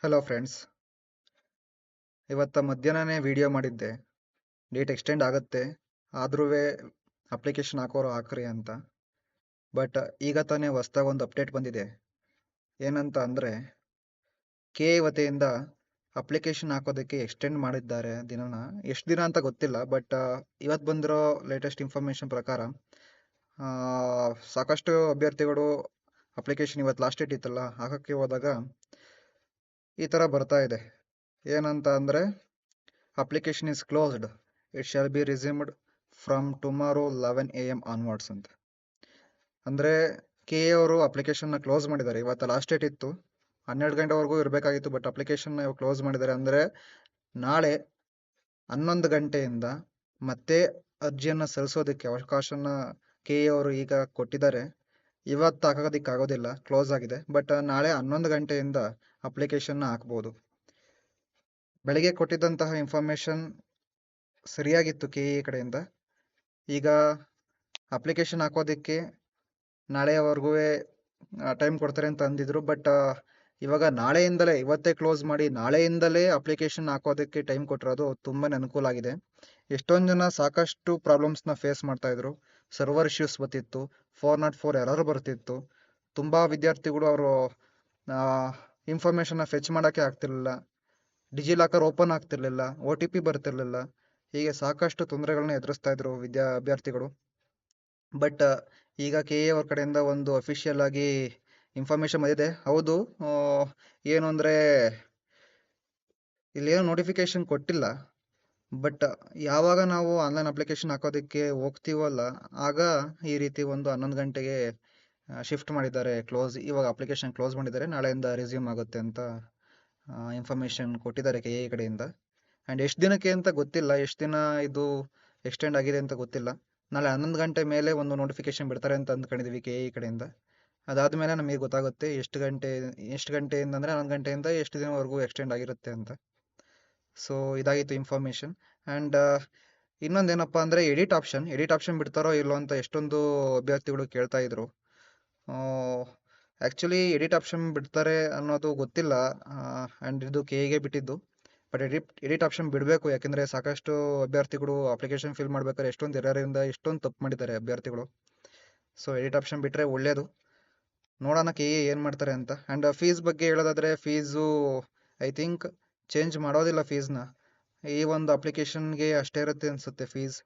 Hello friends, ಇವತ್ತ ಮಧ್ಯಾಹ್ನನೇ video ಮಾಡಿದ್ದೆ. Date extend ಆಗುತ್ತೆ, ಆದ್ರೂ ಅಪ್ಲಿಕೇಶನ್ ಹಾಕೋರು ಹಾಕ್ರಿ ಅಂತ. ಬಟ್ ಈಗ ತಾನೇ ಹೊಸ್ದಾಗಿ ಒಂದು ಅಪ್ಡೇಟ್ ಬಂದಿದೆ. ಏನಂತ ಅಂದರೆ, ಕೆ ವತಿಯಿಂದ ಅಪ್ಲಿಕೇಶನ್ ಹಾಕೋದಕ್ಕೆ ಎಕ್ಸ್ಟೆಂಡ್ ಮಾಡಿದ್ದಾರೆ ದಿನನ. ಎಷ್ಟು ದಿನ ಅಂತ ಗೊತ್ತಿಲ್ಲ, ಬಟ್ ಇವತ್ತು ಬಂದಿರೋ ಲೇಟೆಸ್ಟ್ ಇನ್ಫಾರ್ಮೇಷನ್ ಪ್ರಕಾರ ಸಾಕಷ್ಟು ಅಭ್ಯರ್ಥಿಗಳು ಅಪ್ಲಿಕೇಶನ್ ಇವತ್ತು ಲಾಸ್ಟ್ ಡೇಟ್ ಇತ್ತಲ್ಲ, ಹಾಕೋಕ್ಕೆ ಹೋದಾಗ ಈ ಥರ ಬರ್ತಾ ಇದೆ. ಏನಂತ ಅಂದರೆ, application is closed, it shall be resumed from tomorrow 11 AM onwards ಅಂತ. ಅಂದರೆ ಕೆ ಎ ಅವರು ಅಪ್ಲಿಕೇಶನ್ನ ಕ್ಲೋಸ್ ಮಾಡಿದ್ದಾರೆ. ಇವತ್ತು ಲಾಸ್ಟ್ ಡೇಟ್ ಇತ್ತು, 12 ಗಂಟೆವರೆಗೂ ಇರಬೇಕಾಗಿತ್ತು. ಬಟ್ ಅಪ್ಲಿಕೇಶನ್ನ ಕ್ಲೋಸ್ ಮಾಡಿದ್ದಾರೆ. ಅಂದರೆ ನಾಳೆ 11 ಗಂಟೆಯಿಂದ ಮತ್ತೆ ಅರ್ಜಿಯನ್ನು ಸಲ್ಲಿಸೋದಕ್ಕೆ ಅವಕಾಶನ ಕೆ ಎ ಅವರು ಈಗ ಕೊಟ್ಟಿದ್ದಾರೆ. ಇವತ್ತು ಹಾಕೋದಕ್ಕಾಗೋದಿಲ್ಲ, ಕ್ಲೋಸ್ ಆಗಿದೆ. ಬಟ್ ನಾಳೆ 11 ಗಂಟೆಯಿಂದ ಅಪ್ಲಿಕೇಶನ್ನ ಹಾಕ್ಬೋದು. ಬೆಳಗ್ಗೆ ಕೊಟ್ಟಿದ್ದಂತಹ ಇನ್ಫಾರ್ಮೇಷನ್ ಸರಿಯಾಗಿತ್ತು ಕೆ ಎ ಕಡೆಯಿಂದ. ಈಗ ಅಪ್ಲಿಕೇಶನ್ ಹಾಕೋದಕ್ಕೆ ನಾಳೆವರೆಗೂ ಟೈಮ್ ಕೊಡ್ತಾರೆ ಅಂತ ಅಂದಿದ್ರು. ಬಟ್ ಇವಾಗ ನಾಳೆಯಿಂದಲೇ, ಇವತ್ತೇ ಕ್ಲೋಸ್ ಮಾಡಿ ನಾಳೆಯಿಂದಲೇ ಅಪ್ಲಿಕೇಶನ್ ಹಾಕೋದಕ್ಕೆ ಟೈಮ್ ಕೊಟ್ಟಿರೋದು ತುಂಬಾ ಅನುಕೂಲ ಆಗಿದೆ. ಎಷ್ಟೊಂದು ಜನ ಸಾಕಷ್ಟು ಪ್ರಾಬ್ಲಮ್ಸ್ನ ಫೇಸ್ ಮಾಡ್ತಾ ಇದ್ರು. ಸರ್ವರ್ ಇಶ್ಯೂಸ್ ಬರ್ತಿತ್ತು, 404 ಎರರ್ ಬರ್ತಿತ್ತು. ತುಂಬ ವಿದ್ಯಾರ್ಥಿಗಳು ಅವರು ಇನ್ಫಾರ್ಮೇಷನ್ನ ಫೆಚ್ ಮಾಡೋಕ್ಕೆ ಆಗ್ತಿರ್ಲಿಲ್ಲ, ಡಿಜಿಲಾಕರ್ ಓಪನ್ ಆಗ್ತಿರ್ಲಿಲ್ಲ, OTP ಬರ್ತಿರ್ಲಿಲ್ಲ. ಹೀಗೆ ಸಾಕಷ್ಟು ತೊಂದರೆಗಳನ್ನ ಎದುರಿಸ್ತಾ ಇದ್ರು ಅಭ್ಯರ್ಥಿಗಳು. ಬಟ್ ಈಗ ಕೆ ಎ ಅವ್ರ ಕಡೆಯಿಂದ ಒಂದು ಅಫಿಷಿಯಲ್ ಆಗಿ ಇನ್ಫಾರ್ಮೇಷನ್ ಬಂದಿದೆ. ಹೌದು, ಏನು ಅಂದರೆ ಇಲ್ಲೇನು ನೋಟಿಫಿಕೇಶನ್ ಕೊಟ್ಟಿಲ್ಲ. ಬಟ್ ಯಾವಾಗ ನಾವು ಆನ್ಲೈನ್ ಅಪ್ಲಿಕೇಶನ್ ಹಾಕೋದಕ್ಕೆ ಹೋಗ್ತೀವಲ್ಲ, ಆಗ ಈ ರೀತಿ ಒಂದು 11 ಗಂಟೆಗೆ ಶಿಫ್ಟ್ ಮಾಡಿದ್ದಾರೆ. ಇವಾಗ ಅಪ್ಲಿಕೇಶನ್ ಕ್ಲೋಸ್ ಮಾಡಿದ್ದಾರೆ, ನಾಳೆಯಿಂದ ರೆಸ್ಯೂಮ್ ಆಗುತ್ತೆ ಅಂತ ಇನ್ಫಾರ್ಮೇಷನ್ ಕೊಟ್ಟಿದ್ದಾರೆ ಕೆ ಎ ಕಡೆಯಿಂದ. ಆ್ಯಂಡ್ ಎಷ್ಟು ದಿನಕ್ಕೆ ಅಂತ ಗೊತ್ತಿಲ್ಲ, ಎಷ್ಟು ದಿನ ಇದು ಎಕ್ಸ್ಟೆಂಡ್ ಆಗಿದೆ ಅಂತ ಗೊತ್ತಿಲ್ಲ. ನಾಳೆ 11 ಗಂಟೆ ಮೇಲೆ ಒಂದು ನೋಟಿಫಿಕೇಶನ್ ಬಿಡ್ತಾರೆ ಅಂತ ಅಂದ್ಕೊಂಡಿದ್ದೀವಿ ಕೆ ಎ ಕಡೆಯಿಂದ. ಅದಾದಮೇಲೆ ನಮಗೆ ಗೊತ್ತಾಗುತ್ತೆ ಎಷ್ಟು ಗಂಟೆಯಿಂದ ಅಂದರೆ 11 ಗಂಟೆಯಿಂದ ಎಷ್ಟು ದಿನವರೆಗೂ ಎಕ್ಸ್ಟೆಂಡ್ ಆಗಿರುತ್ತೆ ಅಂತ. ಸೊ ಇದಾಗಿತ್ತು ಇನ್ಫಾರ್ಮೇಷನ್. ಆ್ಯಂಡ್ ಇನ್ನೊಂದೇನಪ್ಪ ಅಂದರೆ ಎಡಿಟ್ ಆಪ್ಷನ್ ಬಿಡ್ತಾರೋ ಇಲ್ಲೋ ಅಂತ ಎಷ್ಟೊಂದು ಅಭ್ಯರ್ಥಿಗಳು ಕೇಳ್ತಾ ಇದ್ರು. ಆ್ಯಕ್ಚುಲಿ ಎಡಿಟ್ ಆಪ್ಷನ್ ಬಿಡ್ತಾರೆ ಅನ್ನೋದು ಗೊತ್ತಿಲ್ಲ. ಆ್ಯಂಡ್ ಇದು ಕೆ ಎಗೆ ಬಿಟ್ಟಿದ್ದು. ಬಟ್ ಎಡಿಟ್ ಆಪ್ಷನ್ ಬಿಡಬೇಕು, ಯಾಕೆಂದರೆ ಸಾಕಷ್ಟು ಅಭ್ಯರ್ಥಿಗಳು ಅಪ್ಲಿಕೇಶನ್ ಫಿಲ್ ಮಾಡ್ಬೇಕಾದ್ರೆ ಎಷ್ಟೊಂದು ಎರರಿಂದ ಎಷ್ಟೊಂದು ತಪ್ಪು ಮಾಡಿದ್ದಾರೆ ಅಭ್ಯರ್ಥಿಗಳು. ಸೊ ಎಡಿಟ್ ಆಪ್ಷನ್ ಬಿಟ್ಟರೆ ಒಳ್ಳೆಯದು. ನೋಡೋಣ ಕೆ ಎ ಏನು ಮಾಡ್ತಾರೆ ಅಂತ. ಆ್ಯಂಡ್ ಫೀಸ್ ಬಗ್ಗೆ ಹೇಳೋದಾದರೆ, ಫೀಸು ಐ ಥಿಂಕ್ ಚೇಂಜ್ ಮಾಡೋದಿಲ್ಲ ಫೀಸ್ನ. ಈ ಒಂದು ಅಪ್ಲಿಕೇಶನ್ಗೆ ಅಷ್ಟೇ ಇರುತ್ತೆ ಅನಿಸುತ್ತೆ ಫೀಸ್.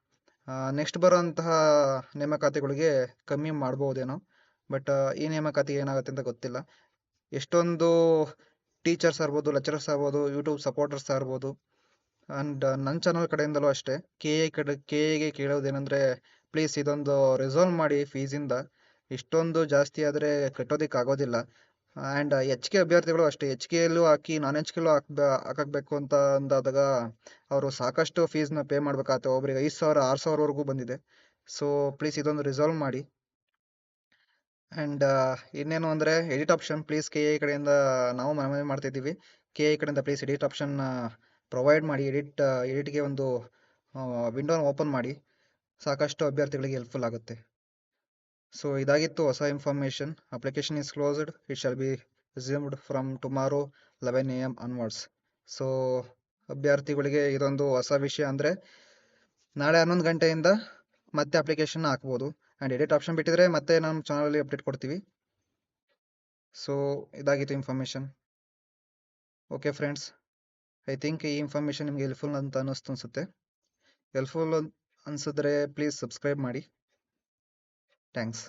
ನೆಕ್ಸ್ಟ್ ಬರೋಂತಹ ನೇಮಕಾತಿಗಳಿಗೆ ಕಮ್ಮಿ ಮಾಡ್ಬೋದೇನೋ. ಬಟ್ ಈ ನೇಮಕಾತಿಗೆ ಏನಾಗುತ್ತೆ ಅಂತ ಗೊತ್ತಿಲ್ಲ. ಎಷ್ಟೊಂದು ಟೀಚರ್ಸ್ ಆಗ್ಬೋದು, ಲೆಕ್ಚರರ್ಸ್ ಆಗ್ಬೋದು, ಯೂಟ್ಯೂಬ್ ಸಪೋರ್ಟರ್ಸ್ ಆಗ್ಬೋದು, ಆ್ಯಂಡ್ ನನ್ನ ಚಾನಲ್ ಕಡೆಯಿಂದಲೂ ಅಷ್ಟೇ ಕೆ ಎಗೆ ಕೇಳೋದೇನೆಂದರೆ, ಪ್ಲೀಸ್ ಇದೊಂದು ರಿಸಾಲ್ವ್ ಮಾಡಿ ಫೀಸಿಂದ. ಇಷ್ಟೊಂದು ಜಾಸ್ತಿ ಆದರೆ ಕಟ್ಟೋದಕ್ಕಾಗೋದಿಲ್ಲ. ಆ್ಯಂಡ್ HK ಅಭ್ಯರ್ಥಿಗಳು ಅಷ್ಟೇ, HKಯಲ್ಲೂ ಹಾಕಿ ನಾನ್ HKಯಲ್ಲೂ ಹಾಕಬೇಕು ಅಂತ ಅಂದಾದಾಗ ಅವರು ಸಾಕಷ್ಟು ಫೀಸ್ನ ಪೇ ಮಾಡಬೇಕಾಗುತ್ತೆ. ಒಬ್ಬರಿಗೆ 5,000 6,000ವರೆಗೂ ಬಂದಿದೆ. ಸೊ ಪ್ಲೀಸ್ ಇದೊಂದು ರಿಸಾಲ್ವ್ ಮಾಡಿ. ಆ್ಯಂಡ್ ಇನ್ನೇನು ಅಂದರೆ edit option please K A ಕಡೆಯಿಂದ ನಾವು ಮನವಿ ಮಾಡ್ತಿದ್ದೀವಿ. ಕೆ ಎ ಕಡೆಯಿಂದ ಪ್ಲೀಸ್ ಎಡಿಟ್ ಆಪ್ಷನ್ ಪ್ರೊವೈಡ್ ಮಾಡಿ. ಎಡಿಟ್ಗೆ ಒಂದು ವಿಂಡೋನ ಓಪನ್ ಮಾಡಿ, ಸಾಕಷ್ಟು ಅಭ್ಯರ್ಥಿಗಳಿಗೆ ಹೆಲ್ಪ್ಫುಲ್ ಆಗುತ್ತೆ. ಸೊ ಇದಾಗಿತ್ತು ಹೊಸ information. Application is closed, it shall be resumed from tomorrow 11 AM onwards. So ಅಭ್ಯರ್ಥಿಗಳಿಗೆ ಇದೊಂದು ಹೊಸ ವಿಷಯ. ಅಂದರೆ ನಾಳೆ 11 ಗಂಟೆಯಿಂದ ಮತ್ತೆ ಅಪ್ಲಿಕೇಶನ್ ಹಾಕ್ಬೋದು. ಆ್ಯಂಡ್ ಎಡಿಟ್ ಆಪ್ಷನ್ ಬಿಟ್ಟಿದ್ರೆ ಮತ್ತೆ ನಮ್ಮ ಚಾನಲಲ್ಲಿ ಅಪ್ಡೇಟ್ ಕೊಡ್ತೀವಿ. ಸೊ ಇದಾಗಿತ್ತು information. Okay friends, I think ಈ ಇನ್ಫಾರ್ಮೇಷನ್ ನಿಮಗೆ ಹೆಲ್ಪ್ಫುಲ್ ಅಂತ ಅನಿಸುತ್ತೆ. ಹೆಲ್ಪ್ಫುಲ್ ಅನಿಸಿದ್ರೆ ಪ್ಲೀಸ್ ಸಬ್ಸ್ಕ್ರೈಬ್ ಮಾಡಿ. ಥ್ಯಾಂಕ್ಸ್.